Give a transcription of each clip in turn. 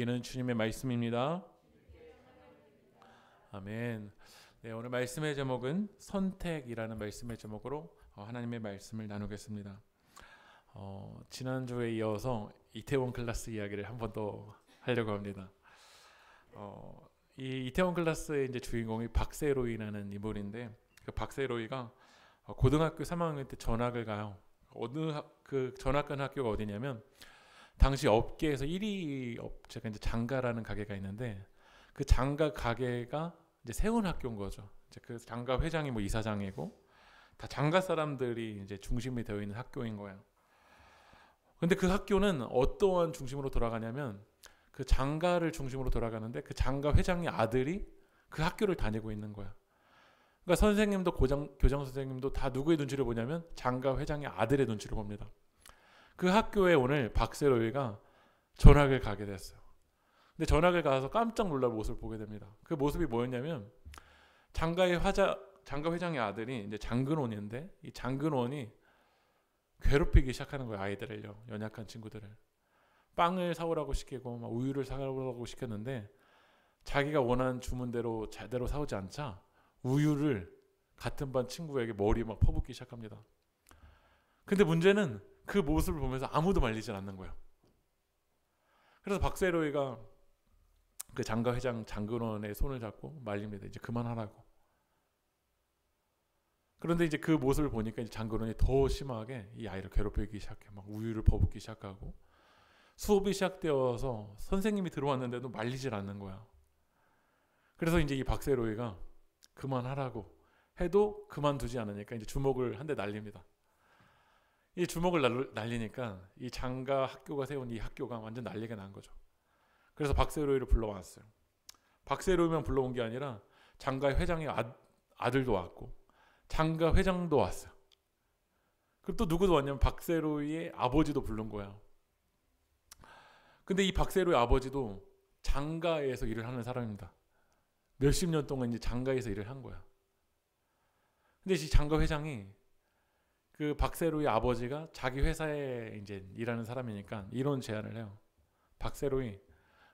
이는 주님의 말씀입니다. 아멘. 네, 오늘 말씀의 제목은 선택이라는 말씀의 제목으로 하나님의 말씀을 나누겠습니다. 지난주에 이어서 이태원 클라스 이야기를 한 번 더 하려고 합니다. 이 이태원 클라스의 이제 주인공이 박세로이라는 인물인데, 그 박세로이가 고등학교 3학년 때 전학을 가요. 그 전학 간 학교가 어디냐면, 당시 업계에서 1위 업체가 이제 장가라는 가게가 있는데, 그 장가 가게가 이제 세운 학교인 거죠. 이제 그 장가 회장이 뭐 이사장이고, 다 장가 사람들이 이제 중심이 되어 있는 학교인 거예요. 근데 그 학교는 어떠한 중심으로 돌아가냐면, 그 장가를 중심으로 돌아가는데, 그 장가 회장의 아들이 그 학교를 다니고 있는 거야. 그러니까 선생님도 교장 선생님도 다 누구의 눈치를 보냐면 장가 회장의 아들의 눈치를 봅니다. 그 학교에 오늘 박세로이가 전학을 가게 됐어요. 근데 전학을 가서 깜짝 놀랄 모습을 보게 됩니다. 그 모습이 뭐였냐면, 장가 회장의 아들이 이제 장근원인데, 이 장근원이 괴롭히기 시작하는 거예요. 아이들을요, 연약한 친구들을. 빵을 사오라고 시키고 막 우유를 사오라고 시켰는데, 자기가 원하는 주문대로 제대로 사오지 않자 우유를 같은 반 친구에게 머리에 막 퍼붓기 시작합니다. 근데 문제는 그 모습을 보면서 아무도 말리질 않는 거예요. 그래서 박세로이가 그 장가 회장 장근원의 손을 잡고 말립니다. 이제 그만하라고. 그런데 이제 그 모습을 보니까 이제 장근원이 더 심하게 이 아이를 괴롭히기 시작해. 막 우유를 퍼붓기 시작하고, 수업이 시작되어서 선생님이 들어왔는데도 말리질 않는 거야. 그래서 이제 이 박세로이가 그만하라고 해도 그만두지 않으니까 이제 주먹을 한 대 날립니다. 이 주먹을 날리니까 이 장가 학교가 세운 이 학교가 완전 난리가 난 거죠. 그래서 박세로이를 불러왔어요. 박세로이만 불러온 게 아니라 장가 회장의 아들도 왔고, 장가 회장도 왔어요. 그리고 또 누구도 왔냐면 박세로이의 아버지도 부른 거야. 근데 이 박세로이 아버지도 장가에서 일을 하는 사람입니다. 몇십 년 동안 이제 장가에서 일을 한 거야. 근데 이 장가 회장이 그 박세로이 아버지가 자기 회사에 이제 일하는 사람이니까 이런 제안을 해요. 박세로이,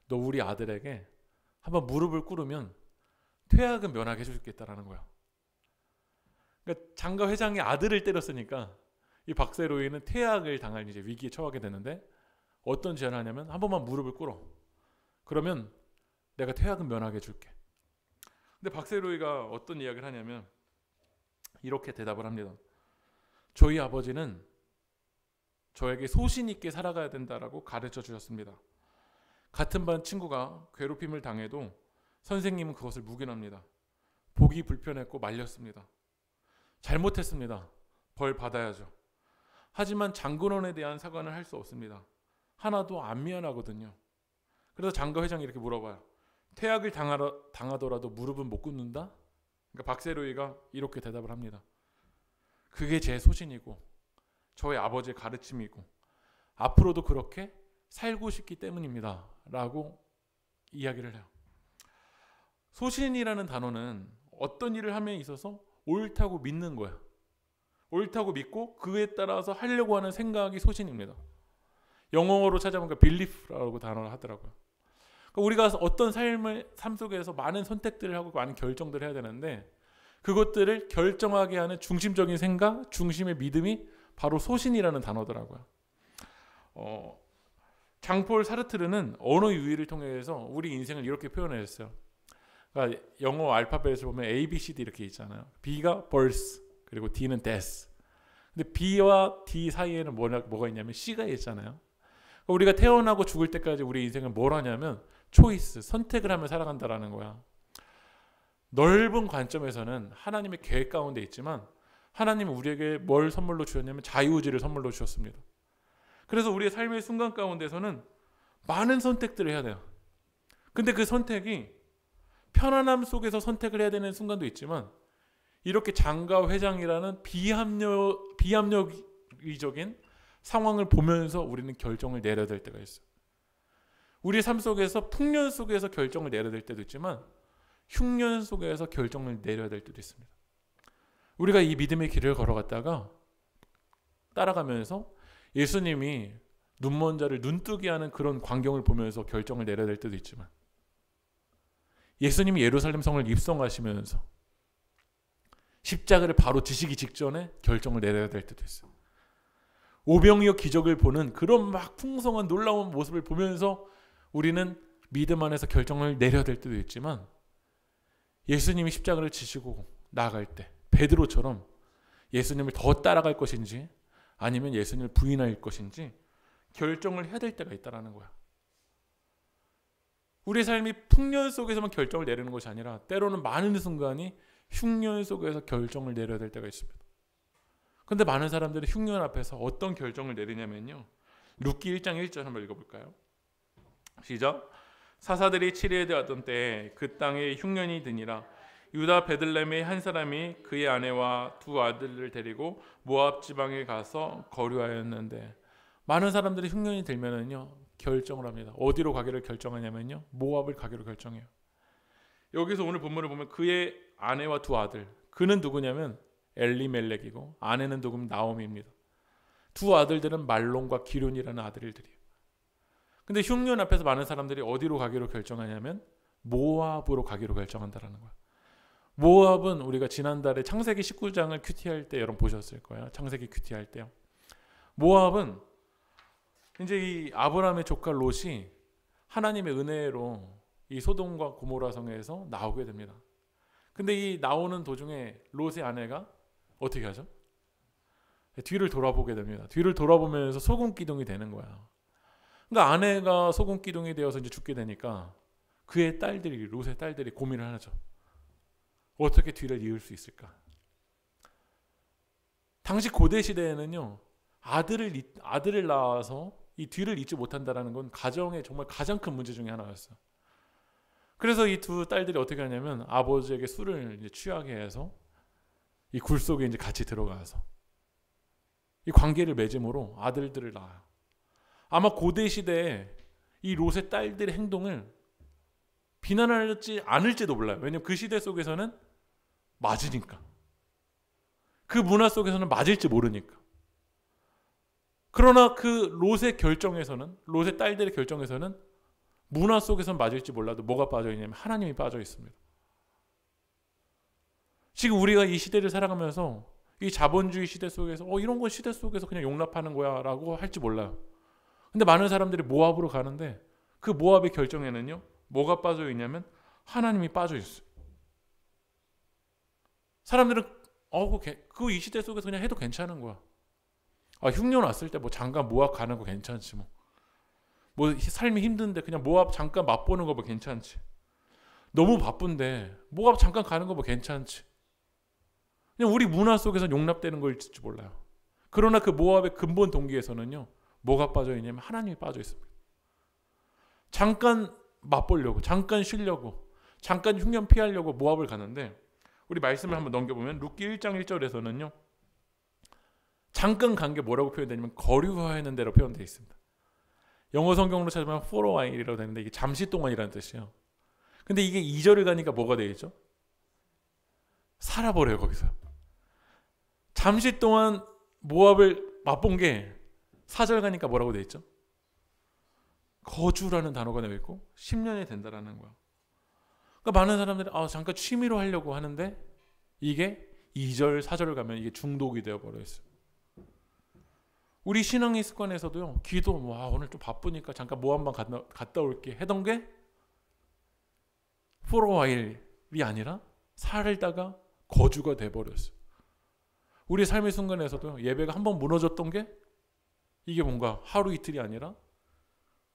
너 우리 아들에게 한번 무릎을 꿇으면 퇴학은 면하게 해줄 수 있겠다라는 거야. 그러니까 장가 회장의 아들을 때렸으니까 이 박세로이는 퇴학을 당할 이제 위기에 처하게 되는데, 어떤 제안을 하냐면, 한 번만 무릎을 꿇어. 그러면 내가 퇴학은 면하게 해줄게. 근데 박세로이가 어떤 이야기를 하냐면 이렇게 대답을 합니다. 저희 아버지는 저에게 소신 있게 살아가야 된다라고 가르쳐 주셨습니다. 같은 반 친구가 괴롭힘을 당해도 선생님은 그것을 묵인합니다. 보기 불편했고 말렸습니다. 잘못했습니다. 벌 받아야죠. 하지만 장근원에 대한 사과는 할 수 없습니다. 하나도 안 미안하거든요. 그래서 장가 회장이 이렇게 물어봐요. 퇴학을 당하더라도 무릎은 못 꿇는다? 그러니까 박세로이가 이렇게 대답을 합니다. 그게 제 소신이고 저의 아버지의 가르침이고 앞으로도 그렇게 살고 싶기 때문입니다. 라고 이야기를 해요. 소신이라는 단어는 어떤 일을 함에 있어서 옳다고 믿는 거야. 옳다고 믿고 그에 따라서 하려고 하는 생각이 소신입니다. 영어로 찾아보니까 belief라고 단어를 하더라고요. 그러니까 우리가 어떤 삶 속에서 많은 선택들을 하고 많은 결정들을 해야 되는데, 그것들을 결정하게 하는 중심적인 생각, 중심의 믿음이 바로 소신이라는 단어더라고요. 장폴 사르트르는 언어 유희를 통해서 우리 인생을 이렇게 표현했어요. 그러니까 영어 알파벳을 보면 A, B, C, D 이렇게 있잖아요. B가 birth, 그리고 D는 death. 근데 B와 D 사이에는 뭐가 있냐면 C가 있잖아요. 그러니까 우리가 태어나고 죽을 때까지 우리 인생을 뭘 하냐면 초이스, 선택을 하며 살아간다라는 거야. 넓은 관점에서는 하나님의 계획 가운데 있지만, 하나님은 우리에게 뭘 선물로 주셨냐면 자유의지를 선물로 주셨습니다. 그래서 우리의 삶의 순간 가운데서는 많은 선택들을 해야 돼요. 근데 그 선택이 편안함 속에서 선택을 해야 되는 순간도 있지만, 이렇게 장가 회장이라는 비합리적인 상황을 보면서 우리는 결정을 내려야 될 때가 있어요. 우리의 삶 속에서 풍년 속에서 결정을 내려야 될 때도 있지만, 흉년 속에서 결정을 내려야 될 때도 있습니다. 우리가 이 믿음의 길을 걸어갔다가 따라가면서 예수님이 눈먼 자를 눈뜨게 하는 그런 광경을 보면서 결정을 내려야 될 때도 있지만, 예수님이 예루살렘 성을 입성하시면서 십자가를 바로 지시기 직전에 결정을 내려야 될 때도 있어요. 오병이어 기적을 보는 그런 막 풍성한 놀라운 모습을 보면서 우리는 믿음 안에서 결정을 내려야 될 때도 있지만, 예수님이 십자가를 지시고 나아갈 때 베드로처럼 예수님을 더 따라갈 것인지 아니면 예수님을 부인할 것인지 결정을 해야 될 때가 있다는 거야. 우리의 삶이 풍년 속에서만 결정을 내리는 것이 아니라 때로는 많은 순간이 흉년 속에서 결정을 내려야 될 때가 있습니다. 그런데 많은 사람들이 흉년 앞에서 어떤 결정을 내리냐면요, 룻기 1장 1절 한번 읽어볼까요? 시작. 사사들이 치리에 대하던 때에 그 땅에 흉년이 드니라. 유다 베들레헴의 한 사람이 그의 아내와 두 아들을 데리고 모압 지방에 가서 거류하였는데, 많은 사람들이 흉년이 들면은요 결정을 합니다. 어디로 가기를 결정하냐면요, 모압을 가기로 결정해요. 여기서 오늘 본문을 보면 그의 아내와 두 아들, 그는 누구냐면 엘리멜렉이고 아내는 누구면 나오미입니다. 두 아들들은 말론과 기륜이라는 아들들이에요. 근데 흉년 앞에서 많은 사람들이 어디로 가기로 결정하냐면 모압으로 가기로 결정한다라는 거야. 모압은 우리가 지난달에 창세기 19장을 큐티할 때 여러분 보셨을 거예요. 창세기 큐티할 때요. 모압은 이제 이 아브라함의 조카 롯이 하나님의 은혜로 이 소돔과 고모라 성에서 나오게 됩니다. 근데 이 나오는 도중에 롯의 아내가 어떻게 하죠? 뒤를 돌아보게 됩니다. 뒤를 돌아보면서 소금 기둥이 되는 거야. 그러니까 아내가 소금 기둥이 되어서 이제 죽게 되니까 그의 딸들이, 롯의 딸들이 고민을 하죠. 어떻게 뒤를 이을 수 있을까? 당시 고대 시대에는요, 아들을 낳아서 이 뒤를 잇지 못한다라는 건 가정의 정말 가장 큰 문제 중에 하나였어요. 그래서 이 두 딸들이 어떻게 하냐면 아버지에게 술을 이제 취하게 해서 이 굴 속에 이제 같이 들어가서 이 관계를 맺음으로 아들들을 낳아요. 아마 고대 시대에 이 롯의 딸들의 행동을 비난하지 않을지도 몰라요. 왜냐하면 그 시대 속에서는 맞으니까. 그 문화 속에서는 맞을지 모르니까. 그러나 그 롯의 결정에서는, 롯의 딸들의 결정에서는 문화 속에서는 맞을지 몰라도 뭐가 빠져 있냐면 하나님이 빠져 있습니다. 지금 우리가 이 시대를 살아가면서 이 자본주의 시대 속에서 이런 건 시대 속에서 그냥 용납하는 거야 라고 할지 몰라요. 근데 많은 사람들이 모압으로 가는데 그 모압의 결정에는요 뭐가 빠져 있냐면 하나님이 빠져 있어요. 사람들은 그 이 시대 속에서 그냥 해도 괜찮은 거야. 흉년 왔을 때 뭐 잠깐 모압 가는 거 괜찮지 뭐 삶이 힘든데 그냥 모압 잠깐 맛보는 거 뭐 괜찮지. 너무 바쁜데 모압 잠깐 가는 거 뭐 괜찮지. 그냥 우리 문화 속에서 용납되는 걸지 몰라요. 그러나 그 모압의 근본 동기에서는요 뭐가 빠져 있냐면 하나님이 빠져 있습니다. 잠깐 맛보려고, 잠깐 쉬려고, 잠깐 흉년 피하려고 모압을 가는데, 우리 말씀을 한번 넘겨보면 룻기 1장 1절에서는요 잠깐 간 게 뭐라고 표현되냐면 거류하였는 대로 표현되어 있습니다. 영어 성경으로 찾으면 for a while이라고 되는데 이게 잠시 동안이라는 뜻이에요. 근데 이게 2절을 가니까 뭐가 되어 있죠? 살아버려요. 거기서 잠시 동안 모압을 맛본 게 4절 가니까 뭐라고 되어 있죠? 거주라는 단어가 되어 있고 10년이 된다라는 거야. 그러니까 많은 사람들이 잠깐 취미로 하려고 하는데 이게 2절 4절을 가면 이게 중독이 되어버려 있어요. 우리 신앙의 습관에서도요, 기도 오늘 좀 바쁘니까 잠깐 모압만 갔다 올게 하던 게 for a while이 아니라 살다가 거주가 돼버렸어요. 우리 삶의 순간에서도 예배가 한번 무너졌던 게 이게 뭔가 하루 이틀이 아니라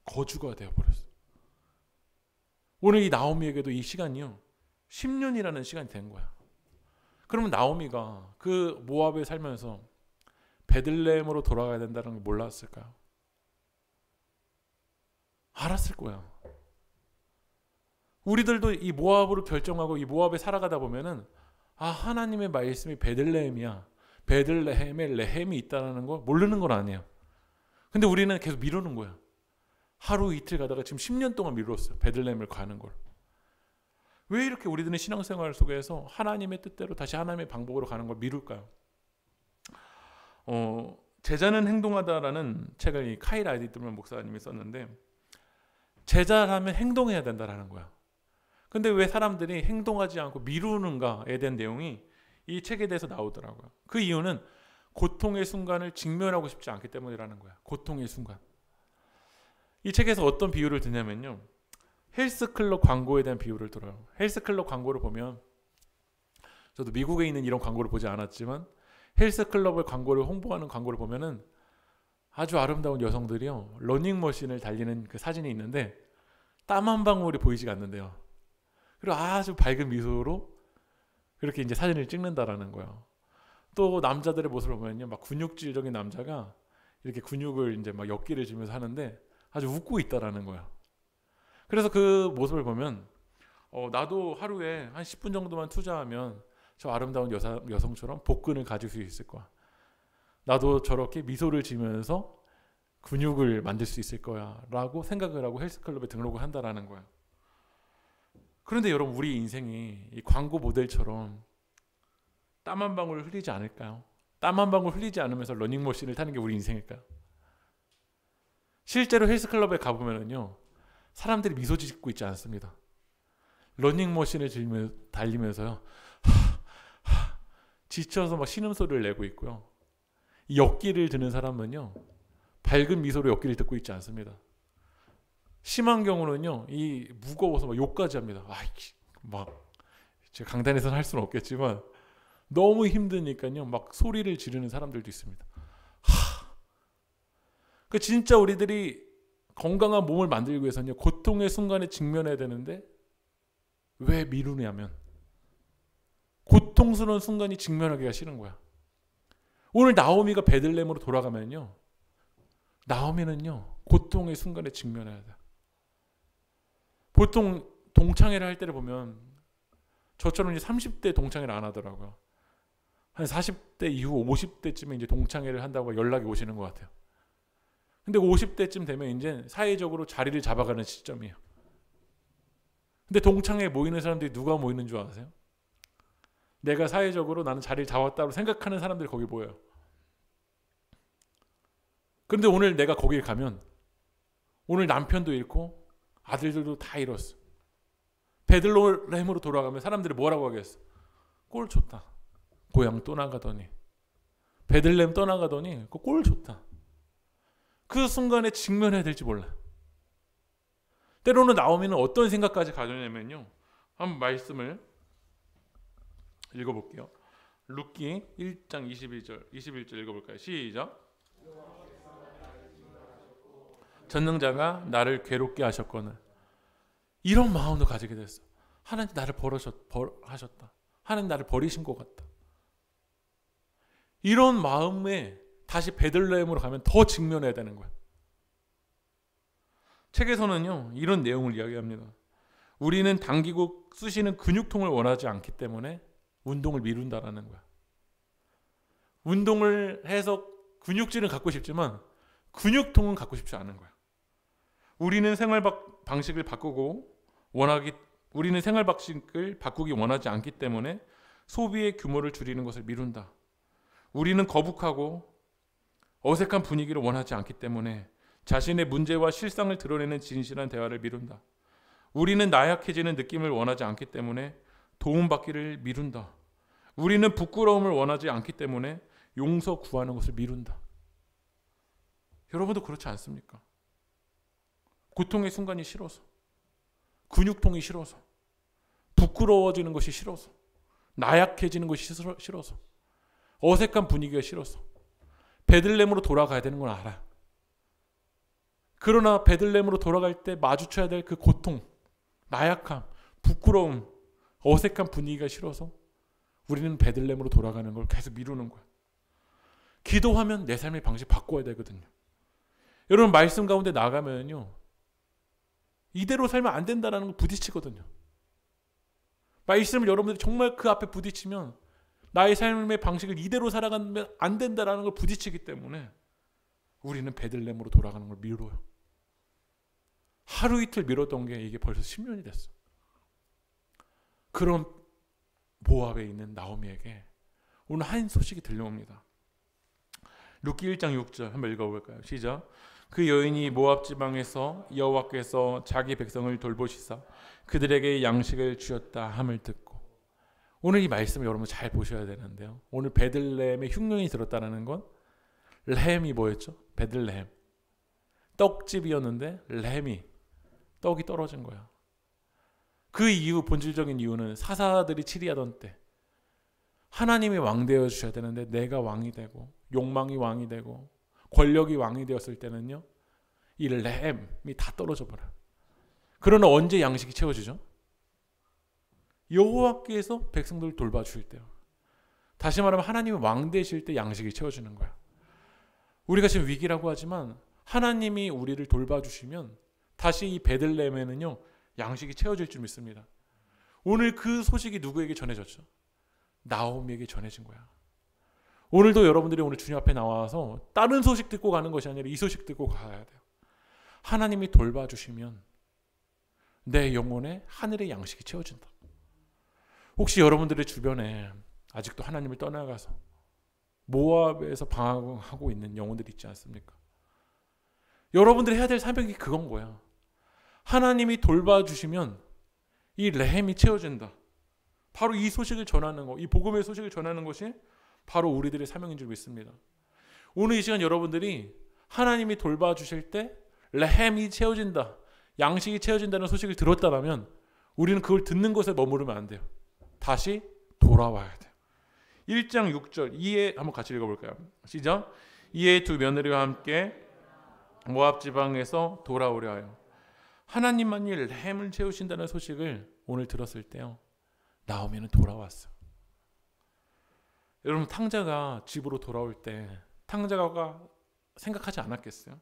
거주가 되어버렸어요. 오늘 이 나오미에게도 이 시간이요 10년이라는 시간이 된 거야. 그러면 나오미가 그 모압에 살면서 베들레헴으로 돌아가야 된다는 걸 몰랐을까요? 알았을 거야. 우리들도 이 모압으로 결정하고 이 모압에 살아가다 보면은 하나님의 말씀이 베들레헴이야. 베들레헴에 레헴이 있다는 거 모르는 건 아니에요. 근데 우리는 계속 미루는 거야. 하루 이틀 가다가 지금 10년 동안 미뤘어요. 베들레헴을 가는 걸. 왜 이렇게 우리들은 신앙생활 속에서 하나님의 뜻대로 다시 하나님의 방법으로 가는 걸 미룰까요? 제자는 행동하다라는 책을 이 카일 아이디트만 목사님이 썼는데, 제자라면 행동해야 된다라는 거야. 근데 왜 사람들이 행동하지 않고 미루는가에 대한 내용이 이 책에 대해서 나오더라고요. 그 이유는 고통의 순간을 직면하고 싶지 않기 때문이라는 거야. 고통의 순간. 이 책에서 어떤 비유를 드냐면요, 헬스클럽 광고에 대한 비유를 들어요. 헬스클럽 광고를 보면, 저도 미국에 있는 이런 광고를 보지 않았지만 헬스클럽의 광고를 홍보하는 광고를 보면은 아주 아름다운 여성들이요, 러닝머신을 달리는 그 사진이 있는데 땀 한 방울이 보이지가 않는데요. 그리고 아주 밝은 미소로 그렇게 이제 사진을 찍는다라는 거예요. 또 남자들의 모습을 보면요, 막 근육질적인 남자가 이렇게 근육을 이제 막 역기를 주면서 하는데 아주 웃고 있다라는 거예요. 그래서 그 모습을 보면 나도 하루에 한 10분 정도만 투자하면 저 아름다운 여성처럼 복근을 가질 수 있을 거야. 나도 저렇게 미소를 지면서 근육을 만들 수 있을 거야 라고 생각을 하고 헬스클럽에 등록을 한다라는 거야. 그런데 여러분, 우리 인생이 이 광고 모델처럼 땀 한 방울 흘리지 않을까요? 땀 한 방울 흘리지 않으면서 러닝머신을 타는 게 우리 인생일까요? 실제로 헬스클럽에 가보면요, 사람들이 미소 짓고 있지 않습니다. 러닝머신을 달리면서요, 지쳐서 막 신음소리를 내고 있고요. 역기를 드는 사람은요, 밝은 미소로 역기를 듣고 있지 않습니다. 심한 경우는요, 이 무거워서 막 욕까지 합니다. 막 제가 강단에서는 할 수는 없겠지만 너무 힘드니까요, 막 소리를 지르는 사람들도 있습니다. 그 진짜 우리들이 건강한 몸을 만들기 위해서는요, 고통의 순간에 직면해야 되는데 왜 미루냐면 고통스러운 순간이 직면하기가 싫은 거야. 오늘 나오미가 베들레헴으로 돌아가면요, 나오미는요 고통의 순간에 직면해야 돼. 보통 동창회를 할 때를 보면 저처럼 이제 30대 동창회를 안 하더라고요. 한 40대 이후 50대쯤에 이제 동창회를 한다고 연락이 오시는 것 같아요. 근데 50대쯤 되면 이제 사회적으로 자리를 잡아가는 시점이에요. 근데 동창회에 모이는 사람들이 누가 모이는 줄 아세요? 내가 사회적으로 나는 자리를 잡았다고 생각하는 사람들이 거기 모여요. 그런데 오늘 내가 거기를 가면 오늘 남편도 잃고 아들들도 다 잃었어. 베들레헴으로 돌아가면 사람들이 뭐라고 하겠어? 꼴 좋다. 고향 떠나가더니, 베들레헴 떠나가더니 꼴 좋다. 그 순간에 직면해야 될지 몰라. 때로는 나오미는 어떤 생각까지 가져냐면요, 한번 말씀을 읽어볼게요. 룻기 1장 21절 읽어볼까요? 시작. 전능자가 나를 괴롭게 하셨거늘. 이런 마음도 가지게 됐어. 하나님 나를 하셨다. 하나님 나를 버리신 것 같다. 이런 마음에 다시 베들레헴으로 가면 더 직면해야 되는 거야. 책에서는요, 이런 내용을 이야기합니다. 우리는 당기고 쑤시는 근육통을 원하지 않기 때문에 운동을 미룬다라는 거야. 운동을 해서 근육질을 갖고 싶지만 근육통은 갖고 싶지 않은 거야. 우리는 생활 방식을 바꾸기 원하지 않기 때문에 소비의 규모를 줄이는 것을 미룬다. 우리는 거북하고 어색한 분위기를 원하지 않기 때문에 자신의 문제와 실상을 드러내는 진실한 대화를 미룬다. 우리는 나약해지는 느낌을 원하지 않기 때문에 도움받기를 미룬다. 우리는 부끄러움을 원하지 않기 때문에 용서 구하는 것을 미룬다. 여러분도 그렇지 않습니까? 고통의 순간이 싫어서, 근육통이 싫어서, 부끄러워지는 것이 싫어서, 나약해지는 것이 싫어서, 어색한 분위기가 싫어서 베들레헴으로 돌아가야 되는 건 알아. 그러나 베들레헴으로 돌아갈 때 마주쳐야 될 그 고통, 나약함, 부끄러움, 어색한 분위기가 싫어서 우리는 베들레헴으로 돌아가는 걸 계속 미루는 거야. 기도하면 내 삶의 방식 바꿔야 되거든요. 여러분, 말씀 가운데 나가면요, 이대로 살면 안 된다는 걸 부딪히거든요. 말씀을 여러분들이 정말 그 앞에 부딪히면 나의 삶의 방식을 이대로 살아가면 안 된다는 걸 부딪히기 때문에 우리는 베들레헴으로 돌아가는 걸 미뤄요. 하루 이틀 미뤘던 게 이게 벌써 10년이 됐어. 그런 모압에 있는 나오미에게 오늘 한 소식이 들려옵니다. 룻기 1장 6절 한번 읽어볼까요? 시작. 그 여인이 모압 지방에서 여호와께서 자기 백성을 돌보시사 그들에게 양식을 주었다 함을 듣고. 오늘 이 말씀을 여러분 잘 보셔야 되는데요. 오늘 베들레헴에 흉년이 들었다는 건 레헴이 뭐였죠? 베들레헴. 떡집이었는데 레헴이 떡이 떨어진 거야. 그 이유, 본질적인 이유는 사사들이 치리하던 때 하나님이 왕 되어 주셔야 되는데 내가 왕이 되고 욕망이 왕이 되고 권력이 왕이 되었을 때는요, 이 레헴이 다 떨어져 버려. 그러나 언제 양식이 채워지죠? 여호와께서 백성들을 돌봐주실 때요. 다시 말하면 하나님이 왕 되실 때 양식이 채워지는 거야. 우리가 지금 위기라고 하지만 하나님이 우리를 돌봐주시면 다시 이 베들레헴에는요, 양식이 채워질 줄 믿습니다. 오늘 그 소식이 누구에게 전해졌죠? 나오미에게 전해진 거야. 오늘도 여러분들이 오늘 주님 앞에 나와서 다른 소식 듣고 가는 것이 아니라 이 소식 듣고 가야 돼요. 하나님이 돌봐주시면 내 영혼에 하늘의 양식이 채워진다. 혹시 여러분들의 주변에 아직도 하나님을 떠나가서 모압에서 방황하고 있는 영혼들이 있지 않습니까? 여러분들이 해야 될 사명이 그건 거야. 하나님이 돌봐주시면 이 레헴이 채워진다. 바로 이 소식을 전하는 것, 이 복음의 소식을 전하는 것이 바로 우리들의 사명인 줄 믿습니다. 오늘 이 시간 여러분들이 하나님이 돌봐주실 때 레헴이 채워진다, 양식이 채워진다는 소식을 들었다면 우리는 그걸 듣는 것에 머무르면 안 돼요. 다시 돌아와야 돼요. 1장 6절 이에 한번 같이 읽어볼까요? 시작. 이에 두 며느리와 함께 모압 지방에서 돌아오려 하여. 하나님만이 레헴을 채우신다는 소식을 오늘 들었을 때요, 나오미는 돌아왔어요. 여러분, 탕자가 집으로 돌아올 때 탕자가 생각하지 않았겠어요?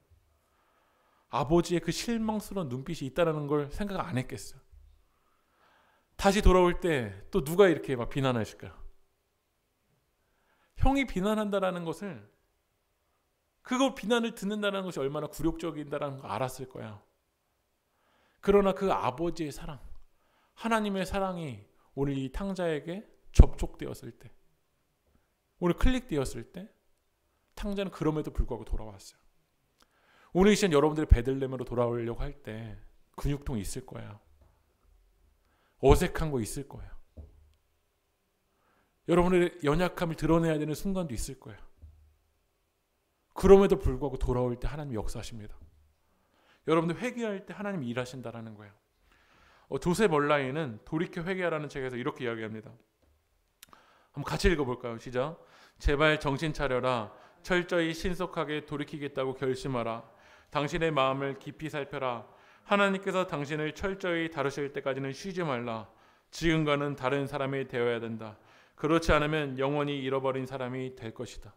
아버지의 그 실망스러운 눈빛이 있다는 걸 생각 안 했겠어요? 다시 돌아올 때 또 누가 이렇게 막 비난하실까요? 형이 비난한다라는 것을, 그거 비난을 듣는다는 것이 얼마나 굴욕적인다라는 걸 알았을 거야. 그러나 그 아버지의 사랑, 하나님의 사랑이 오늘 이 탕자에게 접촉되었을 때, 오늘 클릭되었을 때 탕자는 그럼에도 불구하고 돌아왔어요. 오늘 이 시간 여러분들이 베들레헴으로 돌아오려고 할 때 근육통이 있을 거예요. 어색한 거 있을 거예요. 여러분의 연약함을 드러내야 되는 순간도 있을 거예요. 그럼에도 불구하고 돌아올 때 하나님이 역사하십니다. 여러분들 회개할 때 하나님이 일하신다라는 거예요. 조셉 얼라인은 돌이켜 회개하라는 책에서 이렇게 이야기합니다. 한번 같이 읽어볼까요? 시작. 제발 정신 차려라. 철저히 신속하게 돌이키겠다고 결심하라. 당신의 마음을 깊이 살펴라. 하나님께서 당신을 철저히 다루실 때까지는 쉬지 말라. 지금과는 다른 사람이 되어야 된다. 그렇지 않으면 영원히 잃어버린 사람이 될 것이다.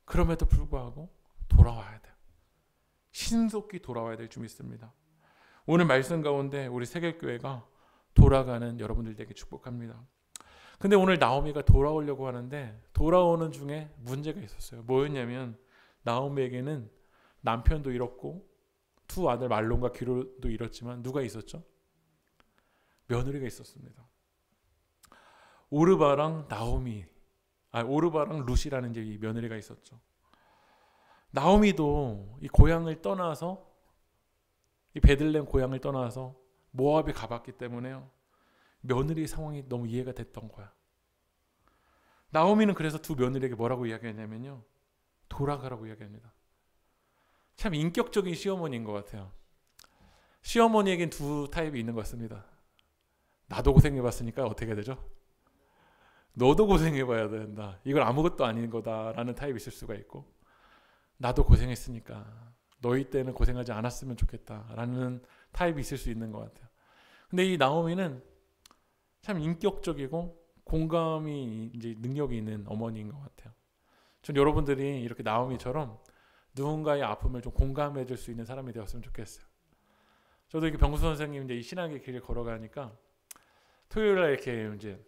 그럼에도 불구하고 돌아와야 돼요. 신속히 돌아와야 될 줄 믿습니다. 오늘 말씀 가운데 우리 세계교회가 돌아가는 여러분들에게 축복합니다. 근데 오늘 나오미가 돌아오려고 하는데 돌아오는 중에 문제가 있었어요. 뭐였냐면 나오미에게는 남편도 잃었고 두 아들 말론과 기로도 잃었지만 누가 있었죠? 며느리가 있었습니다. 오르바랑 룻이라는 이제 이 며느리가 있었죠. 나오미도 이 고향을 떠나서, 이 베들레헴 고향을 떠나서 모압에 가봤기 때문에요, 며느리 상황이 너무 이해가 됐던 거야. 나오미는 그래서 두 며느리에게 뭐라고 이야기했냐면요, 돌아가라고 이야기합니다. 참 인격적인 시어머니인 것 같아요. 시어머니에겐 두 타입이 있는 것 같습니다. 나도 고생해봤으니까 어떻게 해야 되죠? 너도 고생해봐야 된다. 이건 아무것도 아닌 거다라는 타입이 있을 수가 있고, 나도 고생했으니까 너희 때는 고생하지 않았으면 좋겠다라는 타입이 있을 수 있는 것 같아요. 근데 이 나오미는 참 인격적이고 공감이 이제 능력이 있는 어머니인 것 같아요. 전 여러분들이 이렇게 나오미처럼 누군가의 아픔을 좀 공감해 줄 수 있는 사람이 되었으면 좋겠어요. 저도 이렇게 병수 선생님 이제 이 신학의 길을 걸어가니까 토요일날 이렇게 이제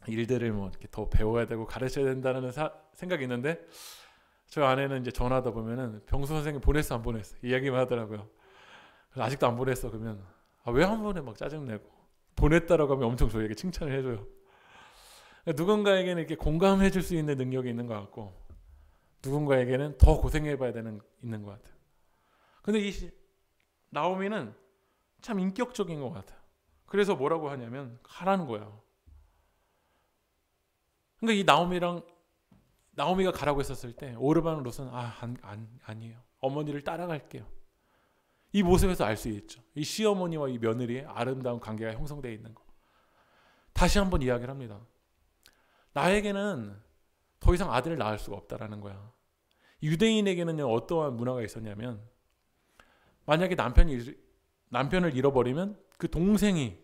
일들을 뭐 이렇게 더 배워야 되고 가르쳐야 된다는 생각이 있는데, 저 아내는 이제 전화하다 보면은 병수 선생님 보냈어 안 보냈어 이야기만 하더라고요. 그래서 아직도 안 보냈어 그러면 왜 안 보내 막 짜증내고, 보냈다라고 하면 엄청 저에게 칭찬을 해줘요. 누군가에게는 이렇게 공감해 줄 수 있는 능력이 있는 것 같고, 누군가에게는 더 고생해봐야 있는 것 같아요. 근데 이 나오미는 참 인격적인 것 같아요. 그래서 뭐라고 하냐면 하라는 거예요. 그러니까 이 나오미가 가라고 했었을 때 오르반 롯은 아니에요. 어머니를 따라갈게요. 이 모습에서 알 수 있죠. 이 시어머니와 이 며느리의 아름다운 관계가 형성되어 있는 거. 다시 한번 이야기를 합니다. 나에게는 더 이상 아들을 낳을 수가 없다라는 거야. 유대인에게는 어떠한 문화가 있었냐면 만약에 남편을 잃어버리면 그 동생이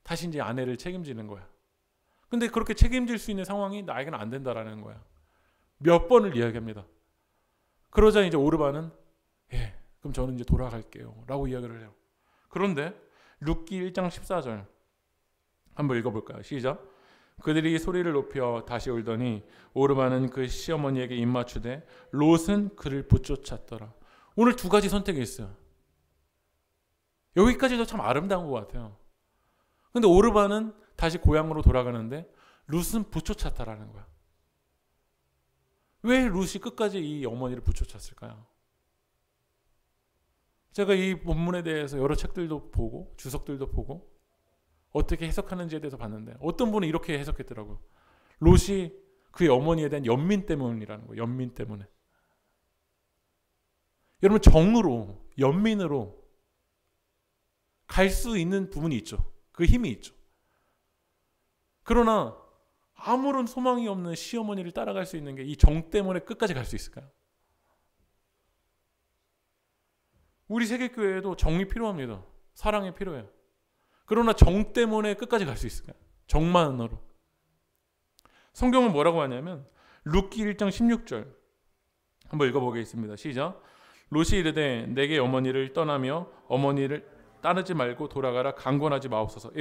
다시 이제 아내를 책임지는 거야. 근데 그렇게 책임질 수 있는 상황이 나에게는 안 된다라는 거야. 몇 번을 이야기합니다. 그러자 이제 오르반은 그럼 저는 이제 돌아갈게요 라고 이야기를 해요. 그런데 룻기 1장 14절 한번 읽어볼까요? 시작. 그들이 소리를 높여 다시 울더니 오르반은 그 시어머니에게 입맞추되 롯은 그를 붙쫓았더라. 오늘 두 가지 선택이 있어요. 여기까지도 참 아름다운 것 같아요. 근데 오르반은 다시 고향으로 돌아가는데 룻은 붙여찼다라는 거야. 왜 룻이 끝까지 이 어머니를 붙여찼을까요? 제가 이 본문에 대해서 여러 책들도 보고 주석들도 보고 어떻게 해석하는지에 대해서 봤는데 어떤 분은 이렇게 해석했더라고요. 롯이 그의 어머니에 대한 연민 때문이라는 거예요. 연민 때문에. 여러분 정으로 연민으로 갈 수 있는 부분이 있죠. 그 힘이 있죠. 그러나 아무런 소망이 없는 시어머니를 따라갈 수 있는 게 이 정 때문에 끝까지 갈 수 있을까요? 우리 세계교회에도 정이 필요합니다. 사랑이 필요해요. 그러나 정 때문에 끝까지 갈 수 있을까요? 정만으로. 성경은 뭐라고 하냐면 룻기 1장 16절 한번 읽어보겠습니다. 시작. 롯이 이르되 내게 어머니를 떠나며 어머니를 따르지 말고 돌아가라 강권하지 마옵소서.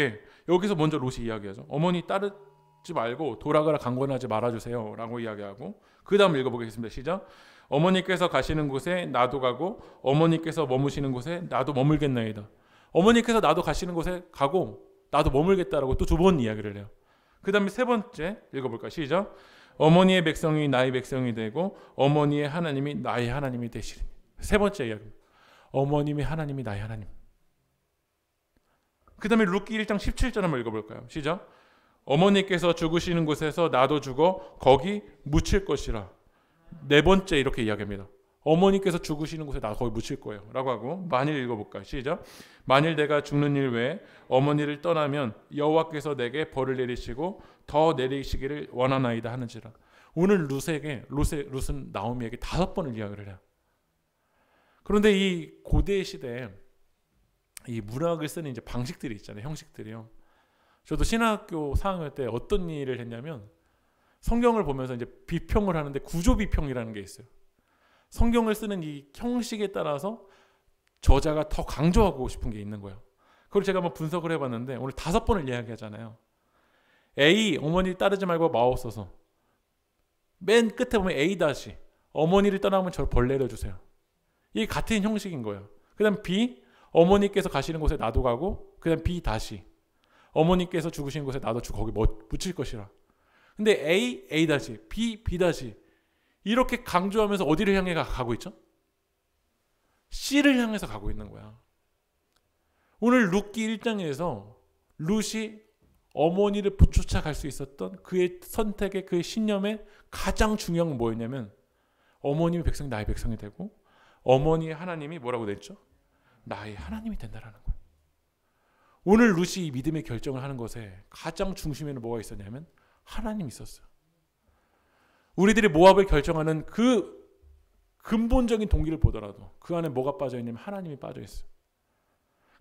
여기서 먼저 롯이 이야기하죠. 어머니 따르지 말고 돌아가라 강권하지 말아주세요 라고 이야기하고 그 다음 읽어보겠습니다. 시작. 어머니께서 가시는 곳에 나도 가고 어머니께서 머무시는 곳에 나도 머물겠나이다. 어머니께서 나도 가시는 곳에 가고 나도 머물겠다라고 또 두 번 이야기를 해요. 그 다음에 세 번째 읽어볼까요? 시작. 어머니의 백성이 나의 백성이 되고 어머니의 하나님이 나의 하나님이 되시리니. 세 번째 이야기입니다. 어머님의 하나님이 나의 하나님. 그 다음에 룻기 1장 17절 한번 읽어볼까요? 시작. 어머니께서 죽으시는 곳에서 나도 죽어 거기 묻힐 것이라. 네 번째 이렇게 이야기합니다. 어머니께서 죽으시는 곳에 나 거기 묻힐 거예요 라고 하고 만일 읽어볼까요? 시작. 만일 내가 죽는 일 외에 어머니를 떠나면 여호와께서 내게 벌을 내리시고 더 내리시기를 원하나이다 하는지라. 오늘 룻은 나오미에게 5번을 이야기를 해요. 그런데 이 고대 시대에 이 문학을 쓰는 이제 방식들이 있잖아요. 형식들이요. 저도 신학교 4학년 때 어떤 일을 했냐면 성경을 보면서 이제 비평을 하는데 구조 비평이라는 게 있어요. 성경을 쓰는 이 형식에 따라서 저자가 더 강조하고 싶은 게 있는 거예요. 그걸 제가 한번 분석을 해봤는데 오늘 5번을 이야기하잖아요. A, 어머니 따르지 말고 마옵소서. 맨 끝에 보면 A 다시 어머니를 떠나면 저 벌 내려주세요. 이게 같은 형식인 거예요. 그 다음 B, 어머니께서 가시는 곳에 나도 가고 그 다음 B 다시 어머니께서 죽으신 곳에 나도 거기 묻힐 것이라. 근데 A, A 다시 B, B 다시 이렇게 강조하면서 어디를 향해 가고 있죠? C를 향해서 가고 있는 거야. 오늘 룻기 1장에서 룻이 어머니를 붙여차 갈 수 있었던 그의 선택의 그의 신념의 가장 중요한 건 뭐였냐면 어머님의 백성이 나의 백성이 되고 어머니의 하나님이 뭐라고 됐죠? 나의 하나님이 된다라는 거예요. 오늘 룻이 이 믿음의 결정을 하는 것에 가장 중심에는 뭐가 있었냐면 하나님이 있었어요. 우리들이 모압을 결정하는 그 근본적인 동기를 보더라도 그 안에 뭐가 빠져있냐면 하나님이 빠져있어요.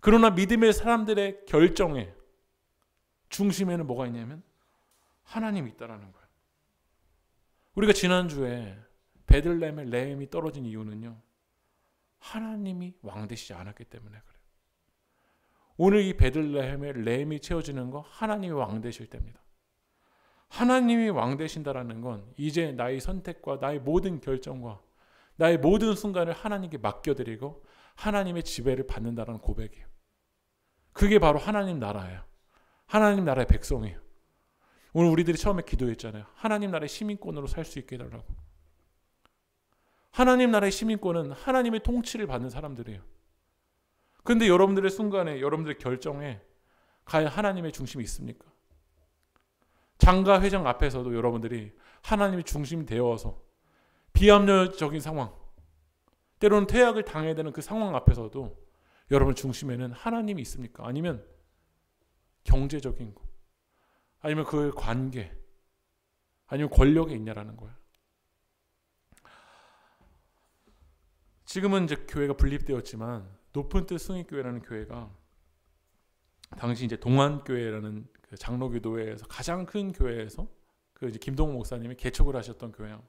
그러나 믿음의 사람들의 결정에 중심에는 뭐가 있냐면 하나님이 있다라는 거예요. 우리가 지난주에 베들레헴에 레헴이 떨어진 이유는요. 하나님이 왕 되시지 않았기 때문에 그래요. 오늘 이 베들레헴에 레헴이 채워지는 거 하나님이 왕 되실 때입니다. 하나님이 왕 되신다라는 건 이제 나의 선택과 나의 모든 결정과 나의 모든 순간을 하나님께 맡겨드리고 하나님의 지배를 받는다는 고백이에요. 그게 바로 하나님 나라예요. 하나님 나라의 백성이에요. 오늘 우리들이 처음에 기도했잖아요. 하나님 나라의 시민권으로 살 수 있게 해달라고. 하나님 나라의 시민권은 하나님의 통치를 받는 사람들이에요. 그런데 여러분들의 순간에, 여러분들의 결정에 과연 하나님의 중심이 있습니까? 장가 회장 앞에서도 여러분들이 하나님의 중심이 되어서 비합리적인 상황, 때로는 퇴학을 당해야 되는 그 상황 앞에서도 여러분 중심에는 하나님이 있습니까? 아니면 경제적인 거, 아니면 그 관계, 아니면 권력에 있냐라는 거예요. 지금은 이제 교회가 분립되었지만 높은 뜻 승익교회라는 교회가 당시 이제 동안교회라는 그 장로교도회에서 가장 큰 교회에서 그 이제 김동호 목사님이 개척을 하셨던 교회예요.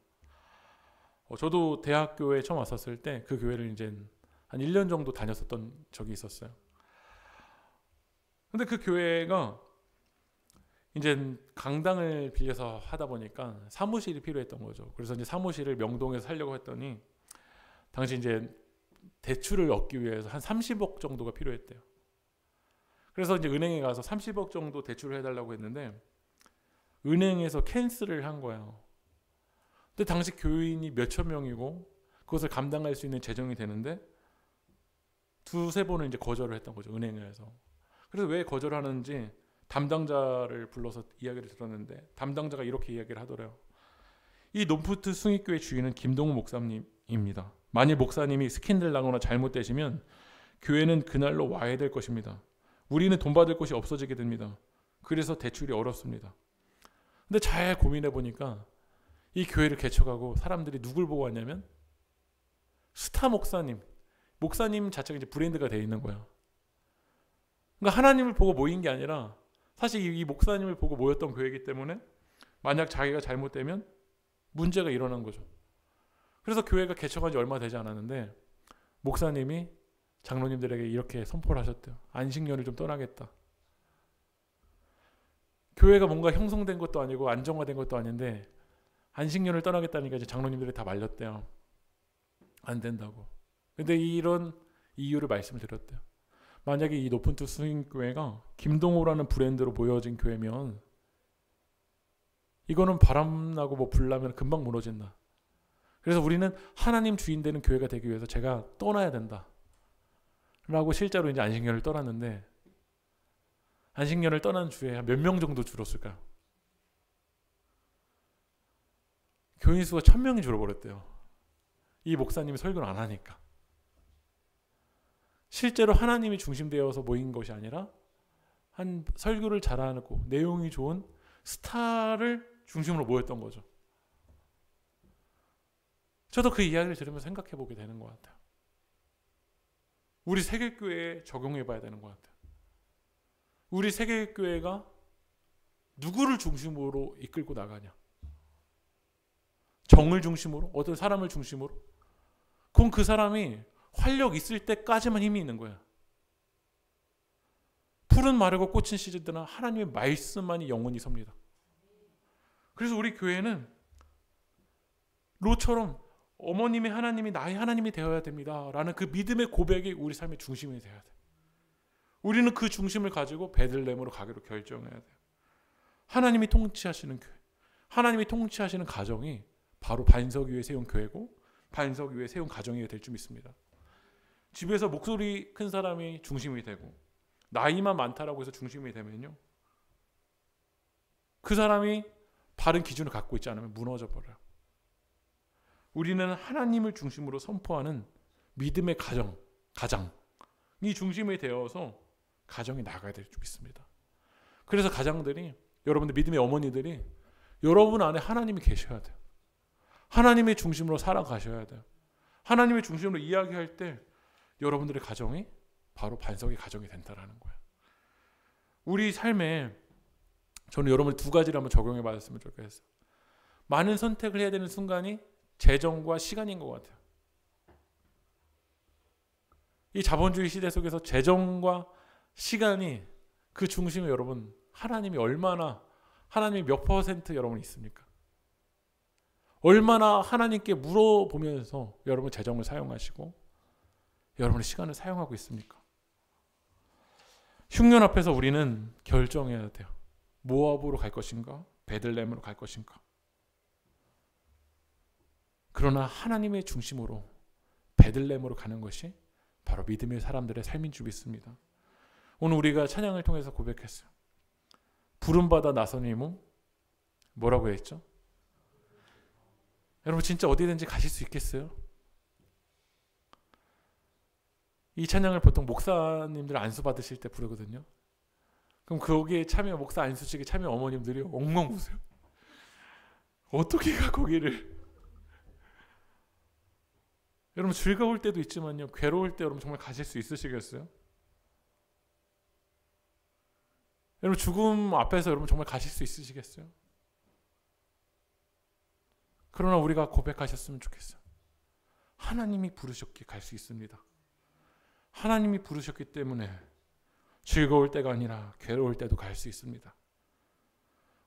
저도 대학교에 처음 왔었을 때 그 교회를 이제 한 1년 정도 다녔었던 적이 있었어요. 근데 그 교회가 이제 강당을 빌려서 하다 보니까 사무실이 필요했던 거죠. 그래서 이제 사무실을 명동에서 살려고 했더니 당시 이제 대출을 얻기 위해서 한 30억 정도가 필요했대요. 그래서 이제 은행에 가서 30억 정도 대출을 해달라고 했는데 은행에서 캔슬을 한 거예요. 근데 당시 교인이 몇천 명이고 그것을 감당할 수 있는 재정이 되는데 두세 번을 이제 거절을 했던 거죠, 은행에서. 그래서 왜 거절하는지 담당자를 불러서 이야기를 들었는데 담당자가 이렇게 이야기를 하더래요. 이 논푸트 승익교회 주인은 김동우 목사님입니다. 만일 목사님이 스캔들 나거나 잘못되시면 교회는 그날로 와야 될 것입니다. 우리는 돈 받을 곳이 없어지게 됩니다. 그래서 대출이 어렵습니다. 근데 잘 고민해 보니까 이 교회를 개척하고 사람들이 누굴 보고 왔냐면 스타 목사님 자체가 이제 브랜드가 되어 있는 거예요. 그러니까 하나님을 보고 모인 게 아니라 사실 이 목사님을 보고 모였던 교회이기 때문에 만약 자기가 잘못되면 문제가 일어난 거죠. 그래서 교회가 개척한 지 얼마 되지 않았는데 목사님이 장로님들에게 이렇게 선포를 하셨대요. 안식년을 좀 떠나겠다. 교회가 뭔가 형성된 것도 아니고 안정화된 것도 아닌데 안식년을 떠나겠다니까 이제 장로님들이 다 말렸대요. 안 된다고. 근데 이런 이유를 말씀을 드렸대요. 만약에 이 높은 뜻 수인교회가 김동호라는 브랜드로 보여진 교회면 이거는 바람나고 뭐 불나면 금방 무너진다. 그래서 우리는 하나님 주인 되는 교회가 되기 위해서 제가 떠나야 된다. 라고 실제로 이제 안식년을 떠났는데 안식년을 떠난 주에 몇 명 정도 줄었을까요? 교인 수가 1000명이 줄어버렸대요. 이 목사님이 설교를 안 하니까. 실제로 하나님이 중심되어서 모인 것이 아니라 한 설교를 잘하고 내용이 좋은 스타를 중심으로 모였던 거죠. 저도 그 이야기를 들으면서 생각해 보게 되는 것 같아요. 우리 세계교회에 적용해 봐야 되는 것 같아요. 우리 세계교회가 누구를 중심으로 이끌고 나가냐? 정을 중심으로? 어떤 사람을 중심으로? 그럼 그 사람이 활력 있을 때까지만 힘이 있는 거야. 풀은 마르고 꽃은 시들으나 하나님의 말씀만이 영원히 섭니다. 그래서 우리 교회는 롯처럼 어머님의 하나님이 나의 하나님이 되어야 됩니다. 라는 그 믿음의 고백이 우리 삶의 중심이 되어야 돼요. 우리는 그 중심을 가지고 베들레헴으로 가기로 결정해야 돼요. 하나님이 통치하시는 교회, 하나님이 통치하시는 가정이 바로 반석 위에 세운 교회고 반석 위에 세운 가정이 될 줄 믿습니다. 집에서 목소리 큰 사람이 중심이 되고 나이만 많다라고 해서 중심이 되면요, 그 사람이 바른 기준을 갖고 있지 않으면 무너져 버려요. 우리는 하나님을 중심으로 선포하는 믿음의 가장이 중심이 되어서 가정이 나가야 될 줄 믿습니다. 그래서 가장들이, 여러분들 믿음의 어머니들이 여러분 안에 하나님이 계셔야 돼요. 하나님의 중심으로 살아가셔야 돼요. 하나님의 중심으로 이야기할 때 여러분들의 가정이 바로 반석의 가정이 된다라는 거예요. 우리 삶에 저는 여러분 두 가지를 한번 적용해 봤으면 좋겠어요. 많은 선택을 해야 되는 순간이 재정과 시간인 것 같아요. 이 자본주의 시대 속에서 재정과 시간이 그 중심에 여러분 하나님이 얼마나, 하나님이 몇 퍼센트 여러분 있습니까? 얼마나 하나님께 물어보면서 여러분 재정을 사용하시고 여러분의 시간을 사용하고 있습니까? 흉년 앞에서 우리는 결정해야 돼요. 모압으로 갈 것인가? 베들레헴으로 갈 것인가? 그러나 하나님의 중심으로 베들레헴으로 가는 것이 바로 믿음의 사람들의 삶인 줄 믿습니다. 오늘 우리가 찬양을 통해서 고백했어요. 부름받아 나서니 뭐라고 했죠? 여러분 진짜 어디든지 가실 수 있겠어요? 이 찬양을 보통 목사님들 안수 받으실 때 부르거든요. 그럼 거기에 참여 목사 안수식에 참여 어머님들이 엉엉 우세요. 어떻게 가 거기를? 여러분 즐거울 때도 있지만요, 괴로울 때 여러분 정말 가실 수 있으시겠어요? 여러분 죽음 앞에서 여러분 정말 가실 수 있으시겠어요? 그러나 우리가 고백하셨으면 좋겠어요. 하나님이 부르셨기에 갈 수 있습니다. 하나님이 부르셨기 때문에 즐거울 때가 아니라 괴로울 때도 갈 수 있습니다.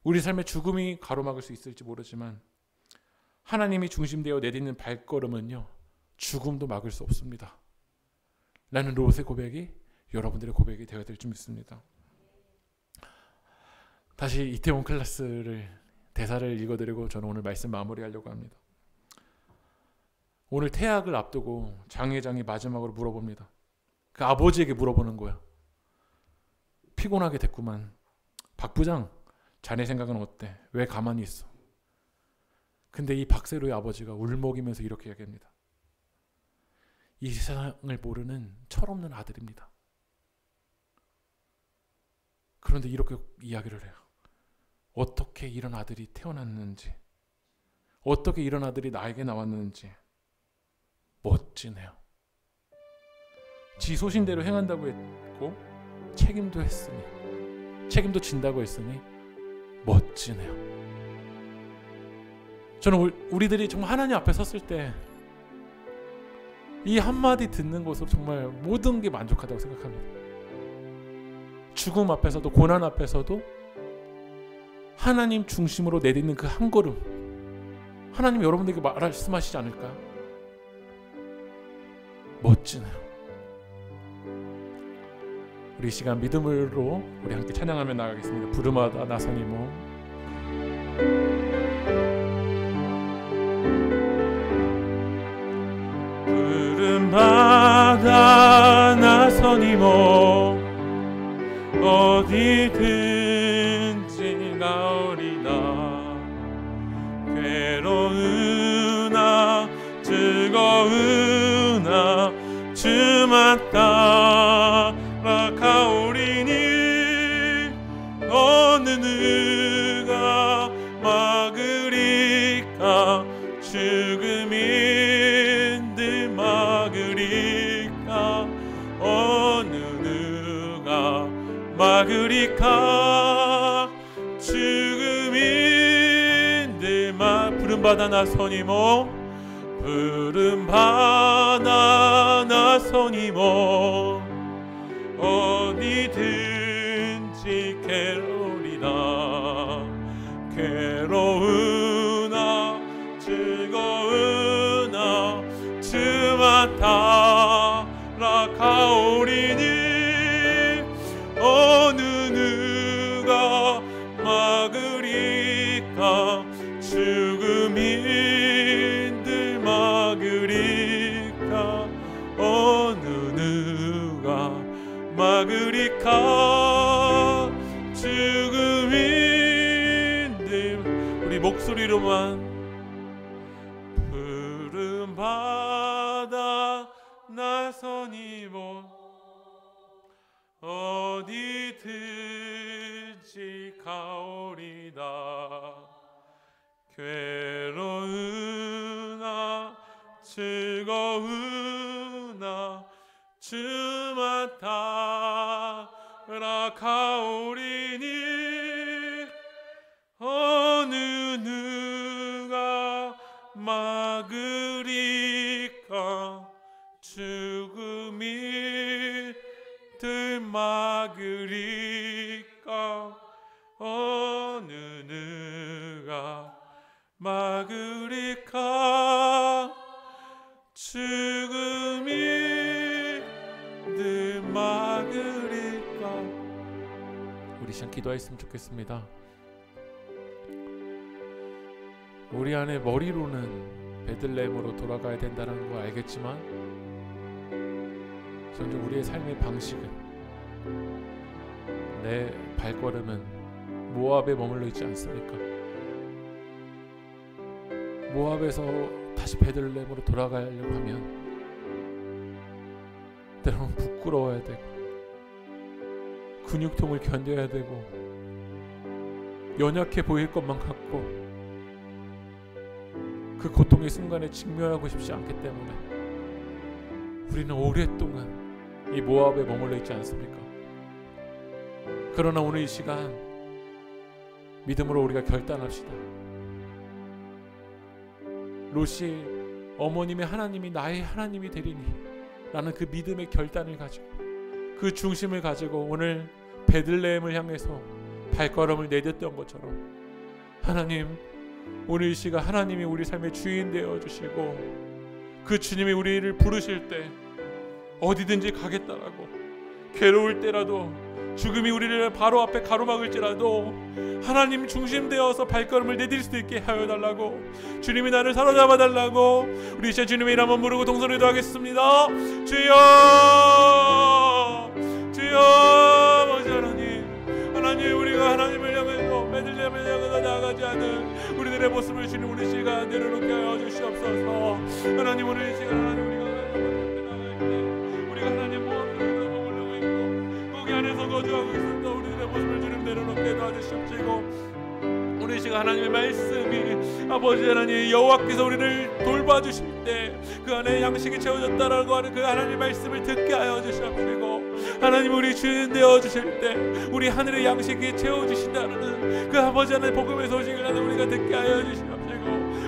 우리 삶의 죽음이 가로막을 수 있을지 모르지만 하나님이 중심되어 내딛는 발걸음은요, 죽음도 막을 수 없습니다. 라는 롯의 고백이 여러분들의 고백이 되어야 될 줄 믿습니다. 다시 이태원 클래스를 대사를 읽어드리고 저는 오늘 말씀 마무리하려고 합니다. 오늘 태학을 앞두고 장 회장이 마지막으로 물어봅니다. 그 아버지에게 물어보는 거야. 피곤하게 됐구만. 박 부장, 자네 생각은 어때? 왜 가만히 있어? 근데 이 박세로의 아버지가 울먹이면서 이렇게 이야기합니다. 이 세상을 모르는 철없는 아들입니다. 그런데 이렇게 이야기를 해요. 어떻게 이런 아들이 태어났는지, 어떻게 이런 아들이 나에게 나왔는지 멋지네요. 지 소신대로 행한다고 했고 책임도 했으니, 책임도 진다고 했으니 멋지네요. 저는 우리들이 정말 하나님 앞에 섰을 때 이 한마디 듣는 것으로 정말 모든 게 만족하다고 생각합니다. 죽음 앞에서도, 고난 앞에서도 하나님 중심으로 내딛는 그 한 걸음, 하나님 여러분들에게 말씀하시지 않을까요? 멋지네요. 우리 이 시간 믿음으로 우리 함께 찬양하며 나가겠습니다. 부름하다 나서니 부름받아 나서니 어디든지 가오리다. 괴로우나 즐거우나 주만 따라가오리니 어느 누가 막으리까? 죽음인들 막으리까? 어느 누가 막으리까? 죽음인들만 부름받아 나서니 부름받아 나서니 어디든지 괴로우리다. 괴로우나 즐거우나 주만 따라가오리니 어느 누가 막으리까? 죽음인들 막으리까? 어느 누가 막으리까? 죽음인들 우리 목소리로만 부름받아 나서니 어디든지 가오리다. 괴로우나 즐거우나 주만 따라가오리니 어느 누가 막으리까? 죽음이들 막으리까? 어느 누가 막으리까? 죽음이들 막으리까? 우리 시간 기도했으면 좋겠습니다. 우리 안에 머리로는 베들레헴으로 돌아가야 된다는 걸 알겠지만 점점 우리의 삶의 방식은, 내 발걸음은 모압에 머물러 있지 않습니까? 모압에서 다시 베들레헴으로 돌아가려고 하면 때로는 부끄러워야 되고 근육통을 견뎌야 되고 연약해 보일 것만 같고 그 고통의 순간에 직면하고 싶지 않기 때문에 우리는 오랫동안 이 모압에 머물러 있지 않습니까? 그러나 오늘 이 시간 믿음으로 우리가 결단합시다. 롯이 어머님의 하나님이 나의 하나님이 되리니 라는 그 믿음의 결단을 가지고, 그 중심을 가지고 오늘 베들레헴을 향해서 발걸음을 내딛던 것처럼, 하나님, 오늘 이 시간 하나님이 우리 삶의 주인 되어주시고 그 주님이 우리를 부르실 때 어디든지 가겠다라고, 괴로울 때라도 죽음이 우리를 바로 앞에 가로막을지라도 하나님 중심되어서 발걸음을 내딜 수 있게 하여 달라고, 주님이 나를 사로잡아 달라고 우리 이제 주님의 이름 한번 부르고 동서를 기도하겠습니다. 주여, 주여, 아버지 하나님, 우리가 하나님을 향해서 베들레헴을 향해서 나아가지 않은 우리들의 모습을 주님 우리 시간 내려놓게 하여 주시옵소서. 하나님, 오늘 이 시간 하나님 우리가 나아갈 때 우리가 하나님 모압으로 머물러고 있고 거기 안에서 거주하고 있었던 우리들의 모습을 주님 내려놓게 도와주시옵시고, 우리 시간 하나님의 말씀이 아버지 하나님 여호와께서 우리를 돌봐주실 때 그 안에 양식이 채워졌다라고 하는 그 하나님의 말씀을 듣게 하여 주시옵시고, 하나님 우리 주인 되어주실 때 우리 하늘의 양식이 채워주신다는 그 아버지 하나님의 복음의 소식을 하나 우리가 듣게 하여 주시옵시고,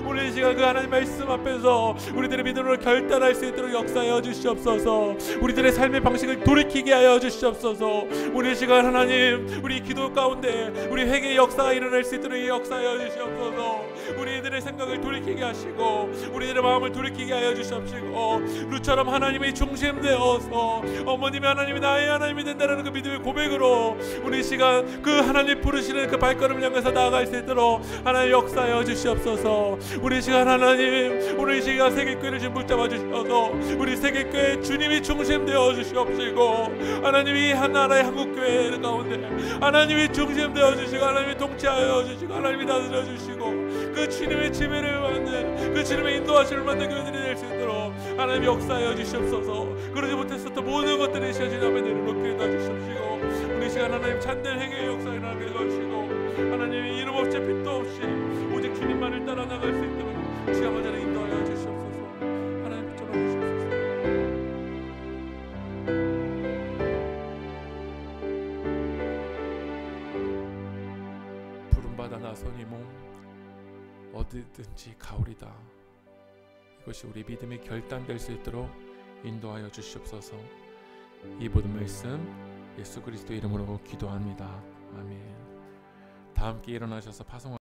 오늘 이 시간 그 하나님 말씀 앞에서 우리들의 믿음으로 결단할 수 있도록 역사하여 주시옵소서. 우리들의 삶의 방식을 돌이키게 하여 주시옵소서. 오늘 이 시간 하나님 우리 기도 가운데 우리 회개의 역사가 일어날 수 있도록 역사하여 주시옵소서. 우리들의 생각을 돌이키게 하시고 우리들의 마음을 돌이키게 하여 주시옵시고, 룻처럼 하나님의 중심 되어서 어머님이 하나님이 나의 하나님이 된다는 그 믿음의 고백으로 우리 시간 그 하나님 부르시는 그 발걸음을 향해서 나아갈 수 있도록 하나님 역사하여 주시옵소서. 우리 시간 하나님, 오늘 이 시간 세계교회를 지금 붙잡아 주셔서 우리 세계교회 주님이 중심 되어 주시옵시고, 하나님이 한 나라의 한국교회 가운데 하나님이 중심 되어 주시고 하나님이 통치하여 주시고 하나님이 다스려 주시고 그 주님의 지배를 받는, 그 주님의 인도하심을 받는 교회들이 될 수 있도록 하나님 역사하여 주시옵소서. 그러지 못했었던 모든 것들을 시간 주님 앞에 내려놓게 도와주시옵시고, 우리 시간 하나님 참된 회개의 역사에 나가게 도와주시고, 하나님 이름 없이 빛도 없이 오직 주님만을 따라 나갈 수 있도록 시간 마저를 인도하여 주시옵소서. 하나님 붙잡아 주시옵소서. 부름받아 나서니 몸 어디든지 가오리다. 이것이 우리 믿음의 결단될 수 있도록 인도하여 주시옵소서. 이 모든 말씀 예수 그리스도 이름으로 기도합니다. 아멘. 다 함께 일어나셔서 파송